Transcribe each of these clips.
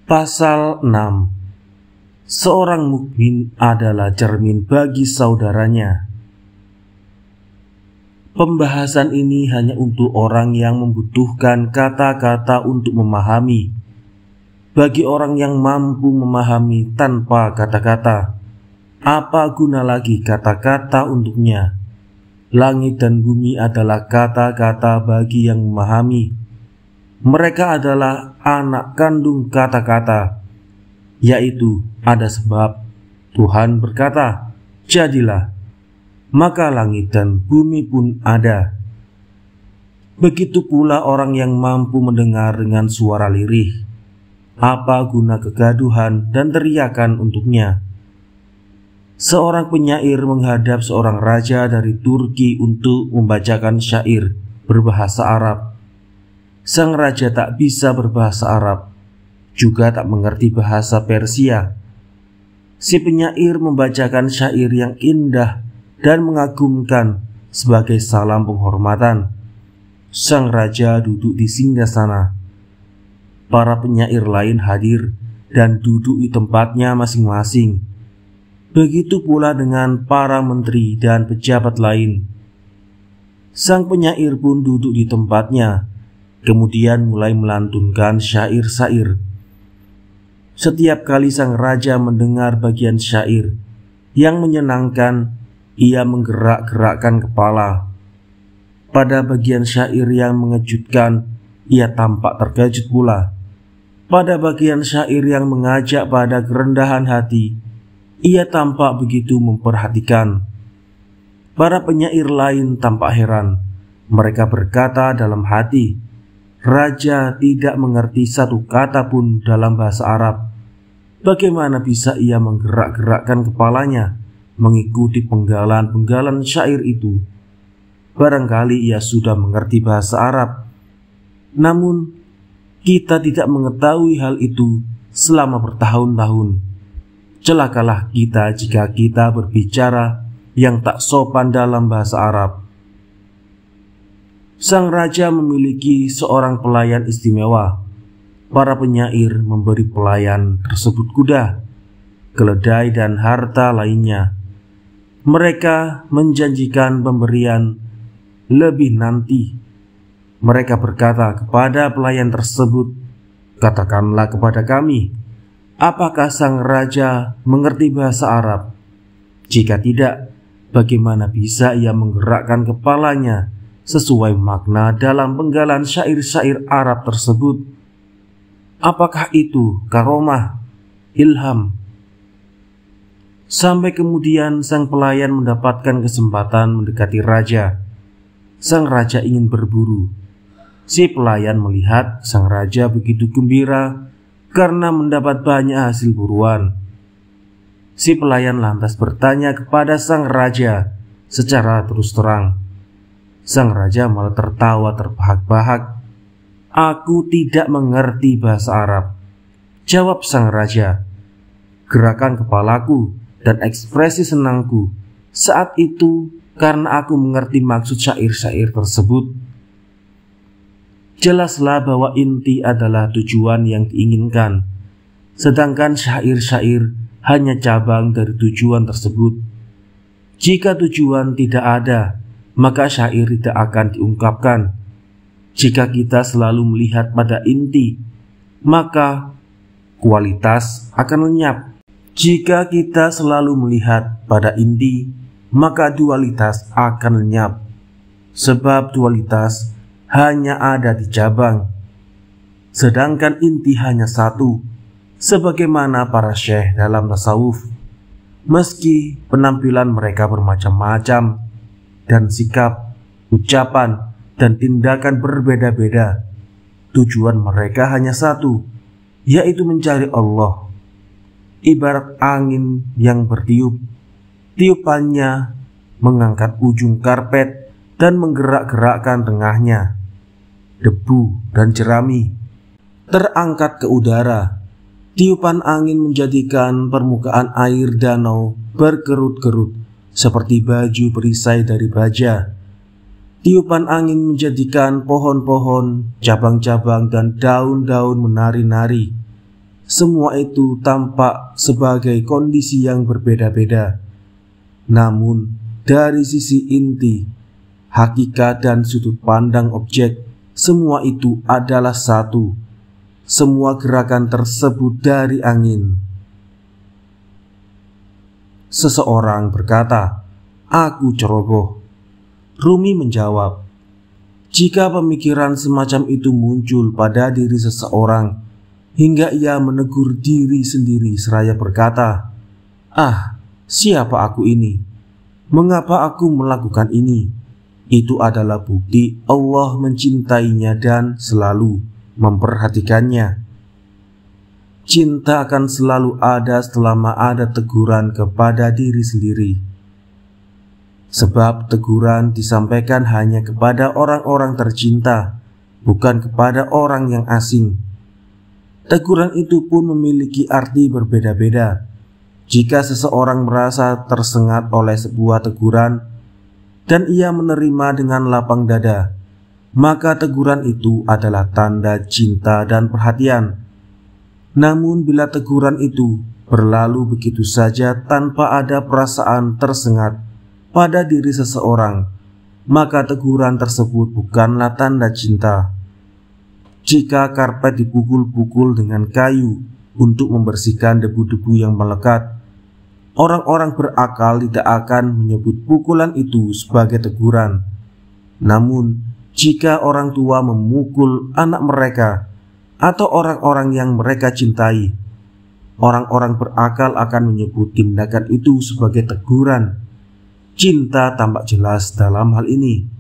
Pasal 6. Seorang mukmin adalah cermin bagi saudaranya. Pembahasan ini hanya untuk orang yang membutuhkan kata-kata untuk memahami. Bagi orang yang mampu memahami tanpa kata-kata, apa guna lagi kata-kata untuknya? Langit dan bumi adalah kata-kata bagi yang memahami. Mereka adalah anak kandung kata-kata, yaitu ada sebab Tuhan berkata, jadilah, maka langit dan bumi pun ada. Begitu pula orang yang mampu mendengar dengan suara lirih. Apa guna kegaduhan dan teriakan untuknya? Seorang penyair menghadap seorang raja dari Turki untuk membacakan syair berbahasa Arab. Sang raja tak bisa berbahasa Arab, juga tak mengerti bahasa Persia. Si penyair membacakan syair yang indah dan mengagumkan sebagai salam penghormatan. Sang raja duduk di singgasana. Para penyair lain hadir dan duduk di tempatnya masing-masing. Begitu pula dengan para menteri dan pejabat lain. Sang penyair pun duduk di tempatnya, kemudian mulai melantunkan syair-syair. Setiap kali sang raja mendengar bagian syair yang menyenangkan, ia menggerak-gerakkan kepala. Pada bagian syair yang mengejutkan, ia tampak terkejut pula. Pada bagian syair yang mengajak pada kerendahan hati, ia tampak begitu memperhatikan. Para penyair lain tampak heran. Mereka berkata dalam hati, raja tidak mengerti satu kata pun dalam bahasa Arab. Bagaimana bisa ia menggerak-gerakkan kepalanya mengikuti penggalan-penggalan syair itu? Barangkali ia sudah mengerti bahasa Arab. Namun, kita tidak mengetahui hal itu selama bertahun-tahun. Celakalah kita jika kita berbicara yang tak sopan dalam bahasa Arab. Sang raja memiliki seorang pelayan istimewa. Para penyair memberi pelayan tersebut kuda, keledai dan harta lainnya. Mereka menjanjikan pemberian lebih nanti. Mereka berkata kepada pelayan tersebut, katakanlah kepada kami, apakah sang raja mengerti bahasa Arab? Jika tidak, bagaimana bisa ia menggerakkan kepalanya sesuai makna dalam penggalan syair-syair Arab tersebut? Apakah itu karomah, ilham? Sampai kemudian sang pelayan mendapatkan kesempatan mendekati raja. Sang raja ingin berburu. Si pelayan melihat sang raja begitu gembira karena mendapat banyak hasil buruan. Si pelayan lantas bertanya kepada sang raja secara terus terang. Sang raja malah tertawa terbahak-bahak. Aku tidak mengerti bahasa Arab, jawab sang raja. Gerakan kepalaku dan ekspresi senangku saat itu karena aku mengerti maksud syair-syair tersebut. Jelaslah bahwa inti adalah tujuan yang diinginkan, sedangkan syair-syair hanya cabang dari tujuan tersebut. Jika tujuan tidak ada, maka syair tidak akan diungkapkan. Jika kita selalu melihat pada inti, maka kualitas akan lenyap. Jika kita selalu melihat pada inti, maka dualitas akan lenyap. Sebab dualitas hanya ada di cabang, sedangkan inti hanya satu, sebagaimana para syekh dalam tasawuf. Meski penampilan mereka bermacam-macam dan sikap, ucapan, dan tindakan berbeda-beda, tujuan mereka hanya satu, yaitu mencari Allah. Ibarat angin yang bertiup, tiupannya mengangkat ujung karpet dan menggerak-gerakkan tengahnya. Debu dan jerami terangkat ke udara. Tiupan angin menjadikan permukaan air danau berkerut-kerut seperti baju perisai dari baja. Tiupan angin menjadikan pohon-pohon, cabang-cabang dan daun-daun menari-nari. Semua itu tampak sebagai kondisi yang berbeda-beda. Namun, dari sisi inti, hakikat dan sudut pandang objek, semua itu adalah satu. Semua gerakan tersebut dari angin. Seseorang berkata, "Aku ceroboh." Rumi menjawab, "Jika pemikiran semacam itu muncul pada diri seseorang, hingga ia menegur diri sendiri seraya berkata, 'Ah, siapa aku ini? Mengapa aku melakukan ini?' Itu adalah bukti Allah mencintainya dan selalu memperhatikannya. Cinta akan selalu ada selama ada teguran kepada diri sendiri. Sebab teguran disampaikan hanya kepada orang-orang tercinta, bukan kepada orang yang asing. Teguran itu pun memiliki arti berbeda-beda. Jika seseorang merasa tersengat oleh sebuah teguran dan ia menerima dengan lapang dada, maka teguran itu adalah tanda cinta dan perhatian. Namun bila teguran itu berlalu begitu saja tanpa ada perasaan tersengat pada diri seseorang, maka teguran tersebut bukanlah tanda cinta. Jika karpet dipukul-pukul dengan kayu untuk membersihkan debu-debu yang melekat, orang-orang berakal tidak akan menyebut pukulan itu sebagai teguran. Namun, jika orang tua memukul anak mereka atau orang-orang yang mereka cintai, orang-orang berakal akan menyebut tindakan itu sebagai teguran. Cinta tampak jelas dalam hal ini.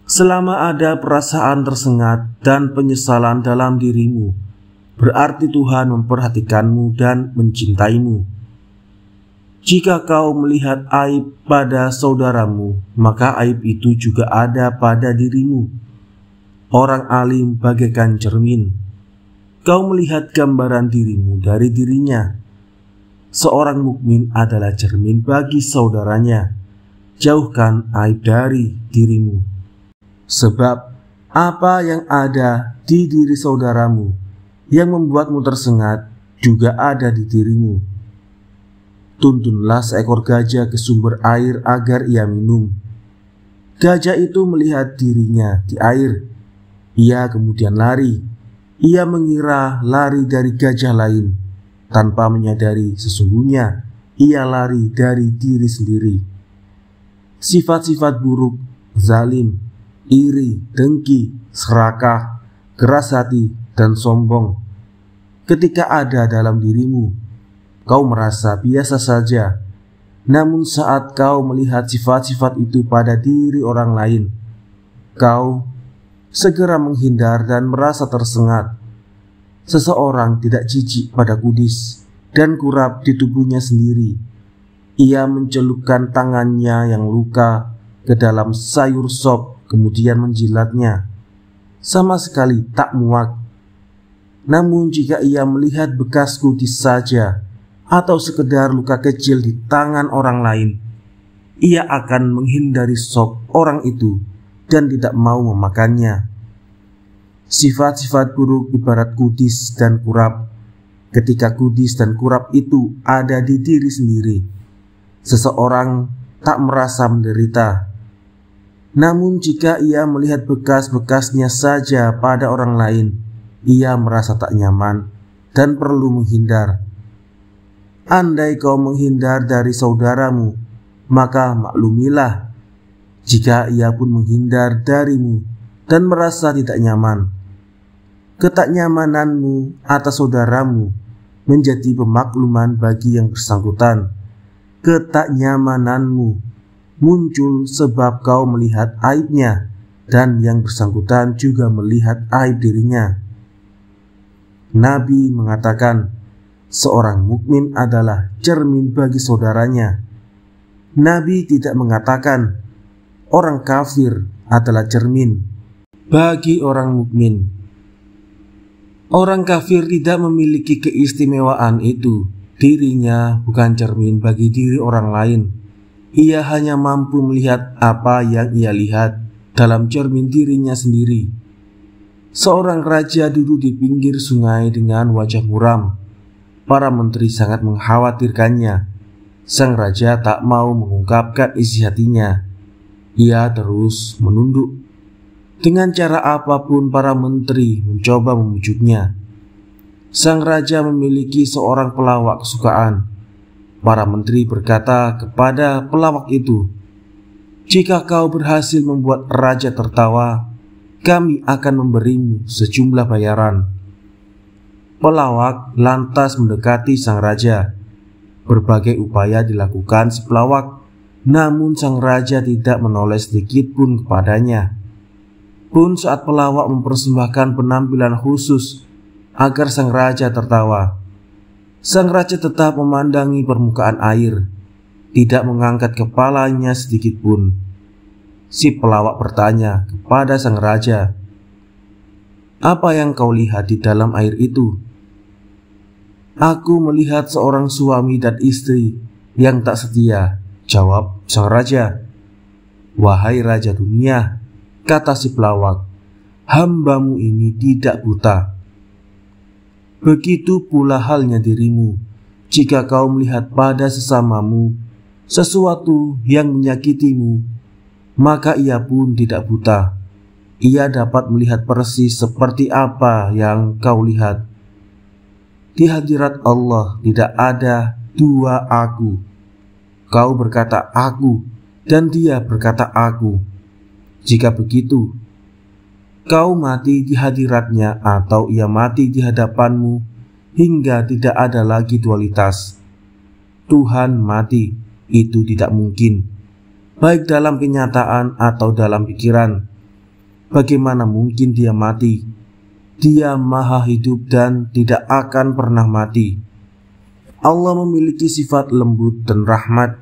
Selama ada perasaan tersengat dan penyesalan dalam dirimu, berarti Tuhan memperhatikanmu dan mencintaimu. Jika kau melihat aib pada saudaramu, maka aib itu juga ada pada dirimu. Orang alim bagaikan cermin. Kau melihat gambaran dirimu dari dirinya. Seorang mukmin adalah cermin bagi saudaranya. Jauhkan aib dari dirimu. Sebab apa yang ada di diri saudaramu yang membuatmu tersengat juga ada di dirimu. Tuntunlah seekor gajah ke sumber air agar ia minum. Gajah itu melihat dirinya di air. Ia kemudian lari. Ia mengira lari dari gajah lain, tanpa menyadari sesungguhnya ia lari dari diri sendiri. Sifat-sifat buruk, zalim, iri, dengki, serakah, keras hati, dan sombong, ketika ada dalam dirimu, kau merasa biasa saja. Namun saat kau melihat sifat-sifat itu pada diri orang lain, kau segera menghindar dan merasa tersengat. Seseorang tidak jijik pada kudis dan kurap di tubuhnya sendiri. Ia mencelupkan tangannya yang luka ke dalam sayur sop, kemudian menjilatnya. Sama sekali tak muak. Namun jika ia melihat bekas kudis saja atau sekedar luka kecil di tangan orang lain, ia akan menghindari sop orang itu dan tidak mau memakannya. Sifat-sifat buruk ibarat kudis dan kurap. Ketika kudis dan kurap itu ada di diri sendiri, seseorang tak merasa menderita. Namun jika ia melihat bekas-bekasnya saja pada orang lain, ia merasa tak nyaman dan perlu menghindar. Andai kau menghindar dari saudaramu, maka maklumilah jika ia pun menghindar darimu dan merasa tidak nyaman. Ketaknyamananmu atas saudaramu menjadi pemakluman bagi yang bersangkutan. Ketaknyamananmu muncul sebab kau melihat aibnya dan yang bersangkutan juga melihat aib dirinya. Nabi mengatakan, seorang mukmin adalah cermin bagi saudaranya. Nabi tidak mengatakan orang kafir adalah cermin bagi orang mukmin. Orang kafir tidak memiliki keistimewaan itu. Dirinya bukan cermin bagi diri orang lain. Ia hanya mampu melihat apa yang ia lihat dalam cermin dirinya sendiri. Seorang raja duduk di pinggir sungai dengan wajah muram. Para menteri sangat mengkhawatirkannya. Sang raja tak mau mengungkapkan isi hatinya. Ia terus menunduk. Dengan cara apapun para menteri mencoba membujuknya. Sang raja memiliki seorang pelawak kesukaan. Para menteri berkata kepada pelawak itu, "Jika kau berhasil membuat raja tertawa, kami akan memberimu sejumlah bayaran." Pelawak lantas mendekati sang raja. Berbagai upaya dilakukan si pelawak, namun sang raja tidak menoleh sedikit pun kepadanya. Pun saat pelawak mempersembahkan penampilan khusus agar sang raja tertawa, sang raja tetap memandangi permukaan air, tidak mengangkat kepalanya sedikit pun. Si pelawak bertanya kepada sang raja, "Apa yang kau lihat di dalam air itu?" "Aku melihat seorang suami dan istri yang tak setia," jawab sang raja. "Wahai raja dunia," kata si pelawak, "hambamu ini tidak buta. Begitu pula halnya dirimu. Jika kau melihat pada sesamamu sesuatu yang menyakitimu, maka ia pun tidak buta. Ia dapat melihat persis seperti apa yang kau lihat. Di hadirat Allah tidak ada dua aku. Kau berkata aku, dan dia berkata aku. Jika begitu, kau mati di hadiratnya atau ia mati di hadapanmu hingga tidak ada lagi dualitas. Tuhan mati, itu tidak mungkin, baik dalam kenyataan atau dalam pikiran. Bagaimana mungkin dia mati? Dia maha hidup dan tidak akan pernah mati. Allah memiliki sifat lembut dan rahmat.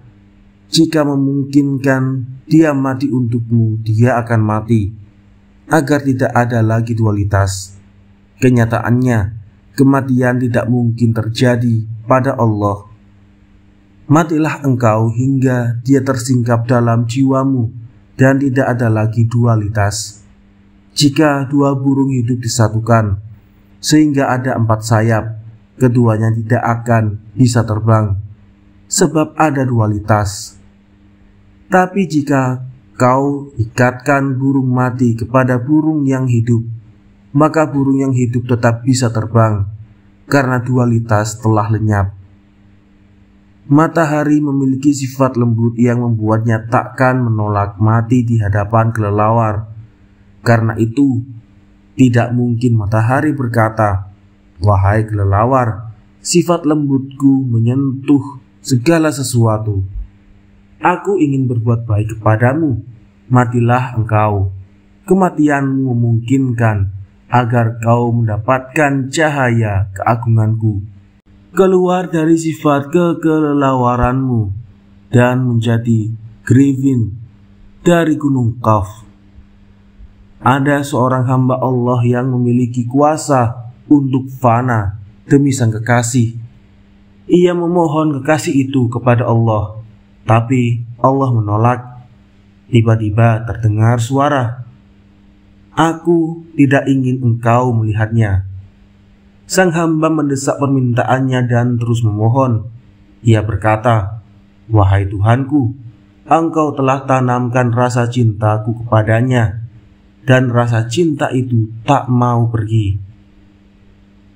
Jika memungkinkan dia mati untukmu, dia akan mati, agar tidak ada lagi dualitas. Kenyataannya, kematian tidak mungkin terjadi pada Allah. Matilah engkau hingga dia tersingkap dalam jiwamu dan tidak ada lagi dualitas. Jika dua burung hidup disatukan sehingga ada 4 sayap, keduanya tidak akan bisa terbang, sebab ada dualitas. Tapi jika kau ikatkan burung mati kepada burung yang hidup, maka burung yang hidup tetap bisa terbang, karena dualitas telah lenyap. Matahari memiliki sifat lembut yang membuatnya takkan menolak mati di hadapan kelelawar. Karena itu, tidak mungkin matahari berkata, "Wahai kelelawar, sifat lembutku menyentuh segala sesuatu. Aku ingin berbuat baik kepadamu, matilah engkau. Kematianmu memungkinkan agar kau mendapatkan cahaya keagunganku. Keluar dari sifat kekelelawaranmu dan menjadi Griffin dari Gunung Qaf." Ada seorang hamba Allah yang memiliki kuasa untuk fana demi sang kekasih. Ia memohon kekasih itu kepada Allah, tapi Allah menolak. Tiba-tiba terdengar suara, "Aku tidak ingin engkau melihatnya." Sang hamba mendesak permintaannya dan terus memohon. Ia berkata, "Wahai Tuhanku, engkau telah tanamkan rasa cintaku kepadanya, dan rasa cinta itu tak mau pergi.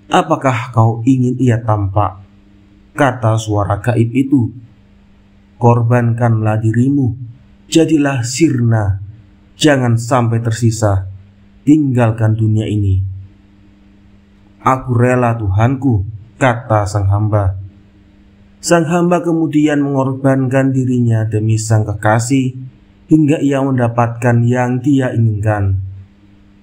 Apakah kau ingin ia tampak?" Kata suara gaib itu, "Korbankanlah dirimu, jadilah sirna, jangan sampai tersisa, tinggalkan dunia ini." "Aku rela Tuhanku," kata sang hamba. Sang hamba kemudian mengorbankan dirinya demi sang kekasih hingga ia mendapatkan yang dia inginkan.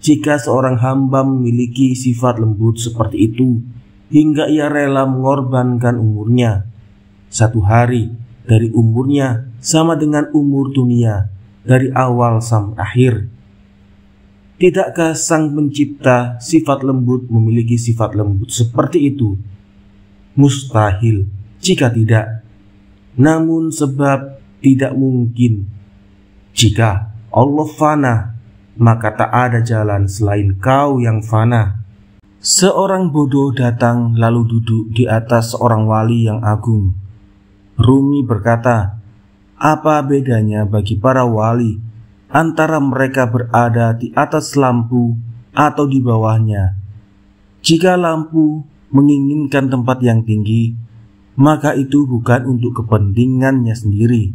Jika seorang hamba memiliki sifat lembut seperti itu hingga ia rela mengorbankan umurnya, 1 hari dari umurnya sama dengan umur dunia dari awal sampai akhir. Tidakkah sang pencipta sifat lembut memiliki sifat lembut seperti itu? Mustahil jika tidak. Namun sebab tidak mungkin. Jika Allah fana, maka tak ada jalan selain Kau yang fana. Seorang bodoh datang lalu duduk di atas seorang wali yang agung. Rumi berkata, apa bedanya bagi para wali antara mereka berada di atas lampu atau di bawahnya? Jika lampu menginginkan tempat yang tinggi, maka itu bukan untuk kepentingannya sendiri.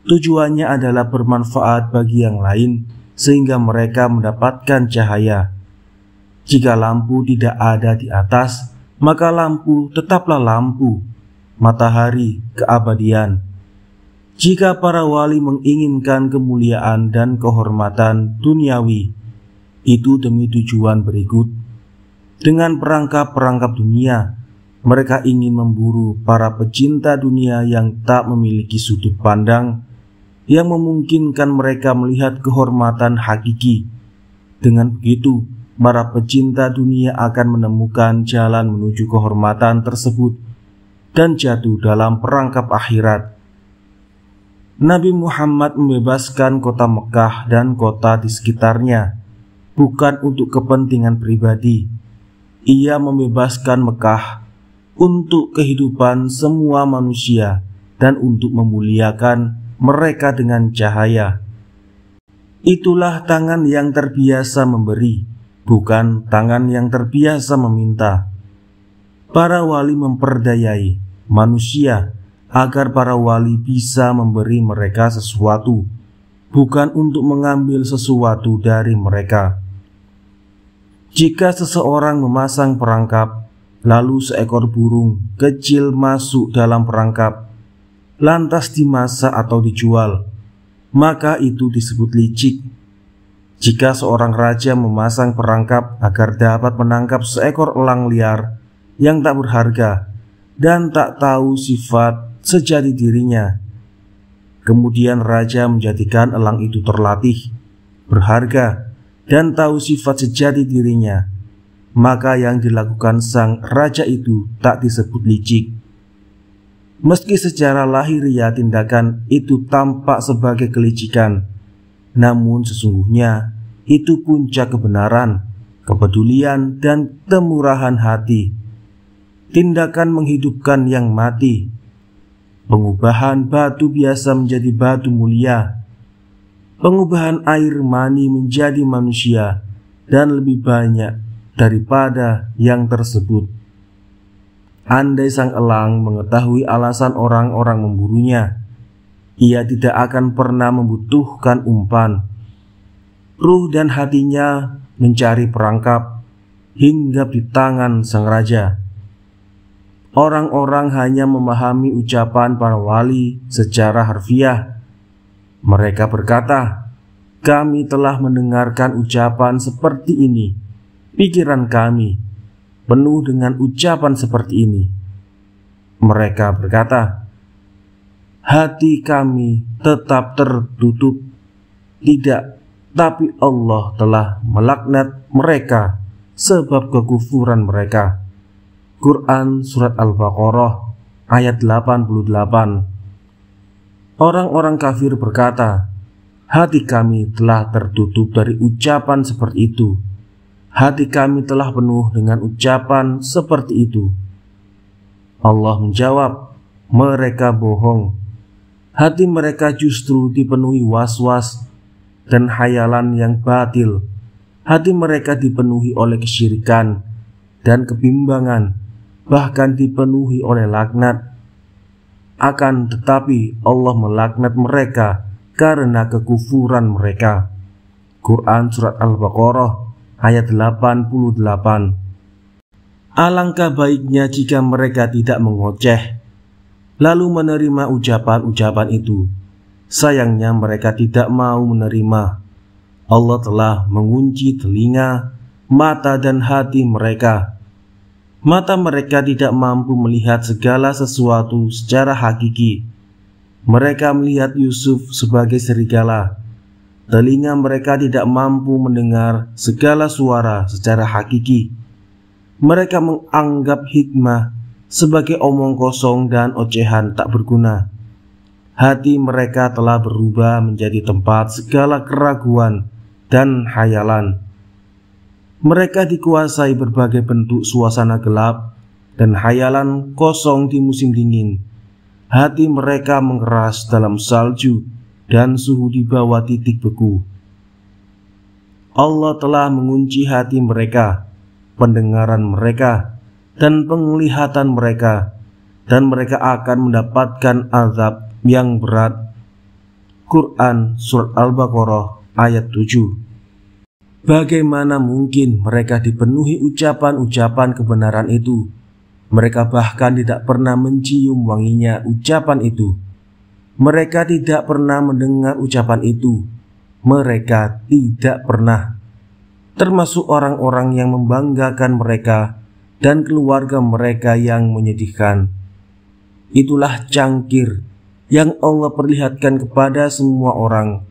Tujuannya adalah bermanfaat bagi yang lain sehingga mereka mendapatkan cahaya. Jika lampu tidak ada di atas, maka lampu tetaplah lampu, matahari keabadian. Jika para wali menginginkan kemuliaan dan kehormatan duniawi, itu demi tujuan berikut. Dengan perangkap-perangkap dunia, mereka ingin memburu para pecinta dunia yang tak memiliki sudut pandang yang memungkinkan mereka melihat kehormatan hakiki. Dengan begitu, para pecinta dunia akan menemukan jalan menuju kehormatan tersebut dan jatuh dalam perangkap akhirat. Nabi Muhammad membebaskan kota Mekah dan kota di sekitarnya, bukan untuk kepentingan pribadi. Ia membebaskan Mekah untuk kehidupan semua manusia dan untuk memuliakan mereka dengan cahaya. Itulah tangan yang terbiasa memberi, bukan tangan yang terbiasa meminta. Para wali memperdayai manusia agar para wali bisa memberi mereka sesuatu, bukan untuk mengambil sesuatu dari mereka. Jika seseorang memasang perangkap, lalu seekor burung kecil masuk dalam perangkap, lantas dimasak atau dijual, maka itu disebut licik. Jika seorang raja memasang perangkap agar dapat menangkap seekor elang liar yang tak berharga dan tak tahu sifat sejati dirinya, kemudian raja menjadikan elang itu terlatih, berharga, dan tahu sifat sejati dirinya, maka yang dilakukan sang raja itu tak disebut licik. Meski secara lahiriah tindakan itu tampak sebagai kelicikan, namun sesungguhnya itu puncak kebenaran, kepedulian, dan kemurahan hati. Tindakan menghidupkan yang mati, pengubahan batu biasa menjadi batu mulia, pengubahan air mani menjadi manusia, dan lebih banyak daripada yang tersebut. Andai sang elang mengetahui alasan orang-orang memburunya, ia tidak akan pernah membutuhkan umpan. Ruh dan hatinya mencari perangkap hingga di tangan sang raja. Orang-orang hanya memahami ucapan para wali secara harfiah. Mereka berkata, kami telah mendengarkan ucapan seperti ini. Pikiran kami penuh dengan ucapan seperti ini. Mereka berkata, hati kami tetap tertutup. Tidak, tapi Allah telah melaknat mereka sebab kekufuran mereka. Quran Surat Al-Baqarah ayat 88. Orang-orang kafir berkata, hati kami telah tertutup dari ucapan seperti itu. Hati kami telah penuh dengan ucapan seperti itu. Allah menjawab, mereka bohong. Hati mereka justru dipenuhi was-was dan khayalan yang batil. Hati mereka dipenuhi oleh kesyirikan dan kebimbangan, bahkan dipenuhi oleh laknat. Akan tetapi Allah melaknat mereka karena kekufuran mereka. Quran Surat Al-Baqarah ayat 88. Alangkah baiknya jika mereka tidak mengoceh, lalu menerima ucapan-ucapan itu. Sayangnya mereka tidak mau menerima. Allah telah mengunci telinga, mata dan hati mereka. Mata mereka tidak mampu melihat segala sesuatu secara hakiki. Mereka melihat Yusuf sebagai serigala. Telinga mereka tidak mampu mendengar segala suara secara hakiki. Mereka menganggap hikmah sebagai omong kosong dan ocehan tak berguna. Hati mereka telah berubah menjadi tempat segala keraguan dan hayalan. Mereka dikuasai berbagai bentuk suasana gelap dan hayalan kosong di musim dingin. Hati mereka mengeras dalam salju dan suhu di bawah titik beku. Allah telah mengunci hati mereka, pendengaran mereka, dan penglihatan mereka, dan mereka akan mendapatkan azab yang berat. Quran Surat Al-Baqarah ayat 7. Bagaimana mungkin mereka dipenuhi ucapan-ucapan kebenaran itu? Mereka bahkan tidak pernah mencium wanginya ucapan itu. Mereka tidak pernah mendengar ucapan itu. Mereka tidak pernah, termasuk orang-orang yang membanggakan mereka dan keluarga mereka yang menyedihkan. Itulah cangkir yang Allah perlihatkan kepada semua orang.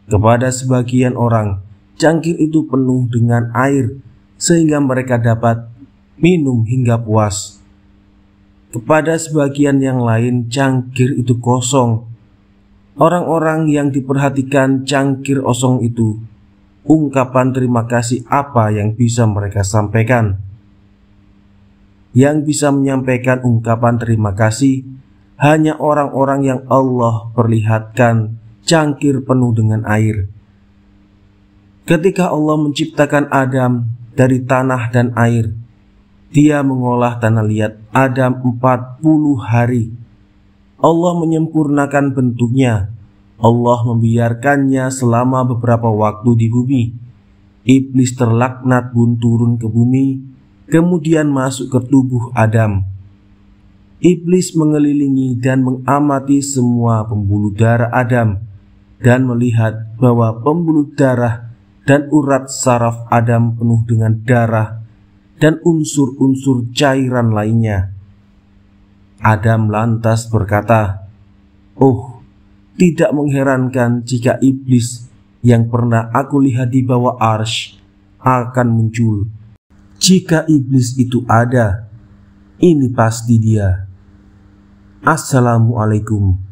Kepada sebagian orang, cangkir itu penuh dengan air sehingga mereka dapat minum hingga puas. Kepada sebagian yang lain, cangkir itu kosong. Orang-orang yang diperhatikan cangkir kosong itu, ungkapan terima kasih apa yang bisa mereka sampaikan? Yang bisa menyampaikan ungkapan terima kasih hanya orang-orang yang Allah perlihatkan cangkir penuh dengan air. Ketika Allah menciptakan Adam dari tanah dan air, Dia mengolah tanah liat Adam 40 hari. Allah menyempurnakan bentuknya. Allah membiarkannya selama beberapa waktu di bumi. Iblis terlaknat pun turun ke bumi, kemudian masuk ke tubuh Adam. Iblis mengelilingi dan mengamati semua pembuluh darah Adam dan melihat bahwa pembuluh darah dan urat saraf Adam penuh dengan darah dan unsur-unsur cairan lainnya. Adam lantas berkata, "Oh, tidak mengherankan jika iblis yang pernah aku lihat di bawah arsy akan muncul. Jika iblis itu ada, ini pasti dia." Assalamualaikum